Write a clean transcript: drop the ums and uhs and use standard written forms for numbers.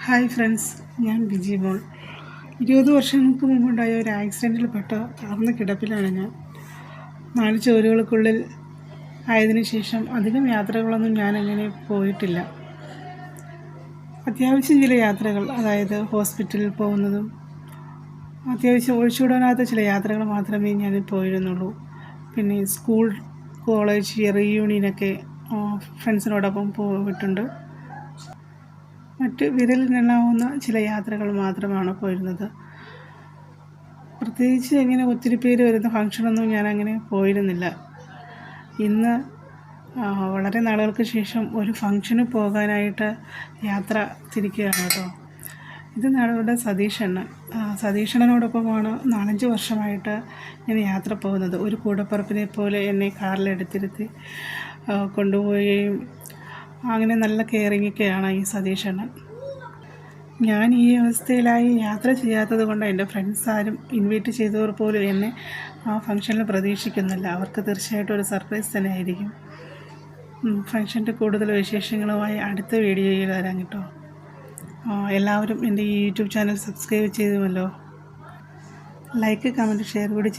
Hi friends, ഞാൻ ബിജി മോൾ. 20 വർഷങ്ങൾക്ക് മുമ്പുണ്ടായ ഒരു ആക്സിഡൻറ്റിൽ പെട്ട് തളർന്ന കിടപ്പിലാണ് ഞാൻ. 4 ചുവരുകൾക്കുള്ളിൽ ആയതിനു ശേഷം അധികം യാത്രകളൊന്നും ഞാനങ്ങനെ പോയിട്ടില്ല. അത്യാവശ്യം ചില യാത്രകൾ, അതായത് ഹോസ്പിറ്റലിൽ പോകുന്നതും അത്യാവശ്യം ഒഴിച്ചുവിടാനാത്ത ചില യാത്രകൾ മാത്രമേ ഞാൻ പോയിരുന്നുള്ളൂ. പിന്നെ സ്കൂൾ, കോളേജ് റീയൂണിയനൊക്കെ ഫ്രണ്ട്സിനോടൊപ്പം പോയിട്ടുണ്ട്. മറ്റ് വിരലിലെണ്ണാവുന്ന ചില യാത്രകൾ മാത്രമാണ് പോയിരുന്നത്. പ്രത്യേകിച്ച് ഇങ്ങനെ ഒത്തിരി പേര് വരുന്ന ഫംഗ്ഷനൊന്നും ഞാനങ്ങനെ പോയിരുന്നില്ല. ഇന്ന് വളരെ നാളുകൾക്ക് ശേഷം ഒരു ഫംഗ്ഷന് പോകാനായിട്ട് യാത്ര തിരിക്കുകയാണ് കേട്ടോ. ഇത് ഞങ്ങളുടെ സതീഷണ്ണനോടൊപ്പമാണ് 4-5 വർഷമായിട്ട് ഞാൻ യാത്ര പോകുന്നത്. ഒരു കൂടപ്പിറപ്പിനെ പോലെ എന്നെ കാറിലെടുത്തിരുത്തി കൊണ്ടുപോവുകയും അങ്ങനെ നല്ല കെയറിങ്ങൊക്കെയാണ് ഈ സതീഷണ്ണൻ. ഞാൻ ഈ അവസ്ഥയിലായി യാത്ര ചെയ്യാത്തത് കൊണ്ട് എൻ്റെ ഫ്രണ്ട്സ് ആരും ഇൻവൈറ്റ് ചെയ്തവർ പോലും എന്നെ ആ ഫംഗ്ഷനിൽ പ്രതീക്ഷിക്കുന്നില്ല. അവർക്ക് തീർച്ചയായിട്ടും ഒരു സർപ്രൈസ് തന്നെ ആയിരിക്കും. ഫംഗ്ഷൻ്റെ കൂടുതൽ വിശേഷങ്ങളുമായി അടുത്ത വീഡിയോയിൽ വരാം കേട്ടോ. എല്ലാവരും എൻ്റെ ഈ യൂട്യൂബ് ചാനൽ സബ്സ്ക്രൈബ് ചെയ്തുമല്ലോ. ലൈക്ക്, കമൻറ്റ്, ഷെയർ കൂടി ചെയ്തു.